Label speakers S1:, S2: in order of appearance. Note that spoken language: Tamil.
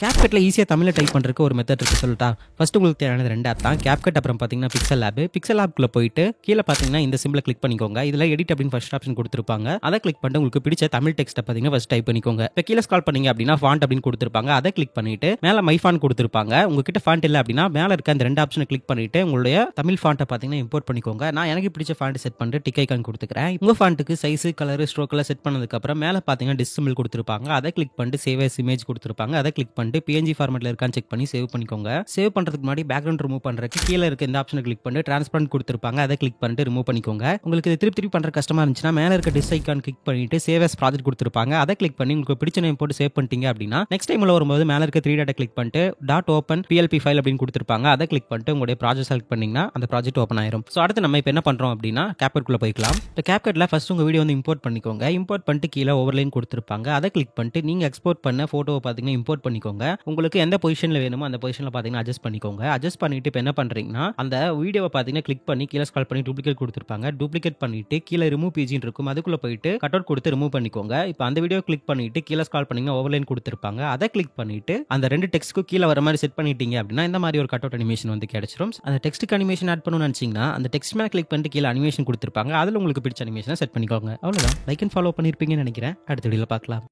S1: CapCutல ஈஸியா தமிழ்ல டைப் பண்றதுக்கு ஒரு மெத்தட் இருக்கு சொல்லட்டா? ஃபர்ஸ்ட் உங்களுக்கு தேவையானது 2 ஆப் தான். CapCut அப்புறம் பார்த்தீங்கன்னா பிக்சல் லேப். பிக்சல் லேப்க்குள்ள போயிட்டு கீழ பார்த்தீங்கன்னா இந்த சிம்பல கிளிக் பண்ணிக்கோங்க. இதுல எடிட் அப்படின்னு ஃபர்ஸ்ட் ஆப்ஷன் குடுத்திருப்பாங்க. அத கிளிக் பண்ணிட்டு உங்களுக்கு பிடிச்ச தமிழ் டெக்ஸ்ட்ட பார்த்தீங்கன்னா ஃபர்ஸ்ட் டைப் பண்ணிக்கோங்க. இப்ப கீழ ஸ்க்ரால் பண்ணீங்க அப்படின்னா ஃபாண்ட் அப்படின்னு குடுத்திருப்பாங்க. அத கிளிக் பண்ணிட்டு மேல மை ஃபாண்ட் குடுத்திருப்பாங்க. உங்ககிட்ட ஃபாண்ட் இல்ல அப்படின்னா மேல இருக்க அந்த 2 ஆப்ஷன கிளிக் பண்ணிட்டு உங்களுடைய தமிழ் ஃபாண்ட்ட பார்த்தீங்கன்னா இம்போர்ட் பண்ணிக்கோங்க. நான் எனக்கு பிடிச்ச ஃபாண்ட் செட் பண்ணிட்டு டிக் ஐகான் குடுத்துக்கிறேன். உங்க ஃபாண்ட்க்கு சைஸ், கலர், ஸ்ட்ரோக் எல்லாம் செட் பண்ணதுக்கு அப்புறம் மேல பார்த்தீங்கன்னா டிஸ் சிம்பல் குடுத்திருப்பாங்க. அத கிளிக் பண்ணிட்டு சேவ் அஸ் இமேஜ் குடுத்திருப்பாங்க. அத கிளிக் பண்ணிட்டு PNG ஃபார்மட்ல இருக்கான்னு செக் பண்ணி சேவ் பண்ணிக்கோங்க. சேவ் பண்றதுக்கு முன்னாடி பேக்ரவுண்ட் ரிமூவ் பண்றதுக்கு கீழ இருக்க இந்த ஆப்ஷனை கிளிக் பண்ணி டிரான்ஸ்பரண்ட் கொடுத்திருப்பாங்க. அதை கிளிக் பண்ணிட்டு ரிமூவ் பண்ணிக்கோங்க. உங்களுக்கு இது திருப்பி பண்ற கஷ்டமா இருந்துச்சுன்னா மேல இருக்க டிஸ் ஐகான் கிளிக் பண்ணிட்டு சேவ் அஸ் ப்ராஜெக்ட் கொடுத்திருப்பாங்க. அதை கிளிக் பண்ணி உங்களுக்கு பிடிச்ச நேம் போட்டு சேவ் பண்ணிட்டீங்க அப்படின்னா நெக்ஸ்ட் டைம் உள்ள வரும்போது மேல இருக்க 3 டாட்டை கிளிக் பண்ணிட்டு டாட் ஓப்பன் PLP ஃபைல் அப்படின்னு கொடுத்திருப்பாங்க. அதை கிளிக் பண்ணிட்டு உங்களுடைய ப்ராஜெக்ட் செலக்ட் பண்ணீங்கன்னா அந்த ப்ராஜெக்ட் ஓப்பன் ஆயிரும். சோ அடுத்து நம்ம இப்போ என்ன பண்றோம் அப்படின்னா CapCut குள்ள போய்க்கலாம். இந்த CapCutல ஃபர்ஸ்ட் உங்க வீடியோ வந்து இம்போர்ட் பண்ணிக்கோங்க. இம்போர்ட் பண்ணிட்டு கீழ ஓவர்லைன் கொடுத்திருப்பாங்க. அதை கிளிக் பண்ணிட்டு நீங்க எக்ஸ்போர்ட் பண்ண போட்டோவை பாத்தீங்கன்னா இம்போர்ட் பண்ணிக்கோங்க. உங்களுக்கு எந்த பொசிஷன்ல வேணுமோ அந்த பொசிஷன்ல பாத்தீங்கன்னா அட்ஜஸ்ட் பண்ணிக்கோங்க. அட்ஜஸ்ட் பண்ணிட்டு இப்போ என்ன பண்றீங்கன்னா அந்த வீடியோவை பாத்தீங்கன்னா கிளிக் பண்ணி கீழ ஸ்க்ரால் பண்ணி டூப்ளிகேட் கொடுத்திருப்பாங்க. டூப்ளிகேட் பண்ணிட்டு கீழ ரிமூவ் பேஜ்னு இருக்கும். அதுக்குள்ள போயிட்டு கட் அவுட் கொடுத்து ரிமூவ் பண்ணிக்கோங்க. இப்போ அந்த வீடியோ கிளிக் பண்ணிட்டு கீழ ஸ்க்ரால் பண்ணீங்கன்னா ஓவர்லைன் கொடுத்திருப்பாங்க. அதை கிளிக் பண்ணிட்டு அந்த 2 டெக்ஸ்ட்க்கு கீழ வர மாதிரி செட் பண்ணிட்டீங்க அப்படின்னா இந்த மாதிரி ஒரு கட் அவுட் அனிமேஷன் வந்து கிடைச்சிரும். அந்த டெக்ஸ்ட்க்கு அனிமேஷன் ஆட் பண்ணனும்னு நினைச்சீங்கன்னா அந்த டெக்ஸ்ட் மேல கிளிக் பண்ணிட்டு கீழ அனிமேஷன் கொடுத்திருப்பாங்க. அதுல உங்களுக்கு பிடிச்ச அனிமேஷனை செட் பண்ணிக்கோங்க. அவ்வளவுதான். லைக் அண்ட் ஃபாலோ பண்ணிருப்பீங்கன்னு நினைக்கிறேன். அடுத்த வீடியோல பார்க்கலாம்.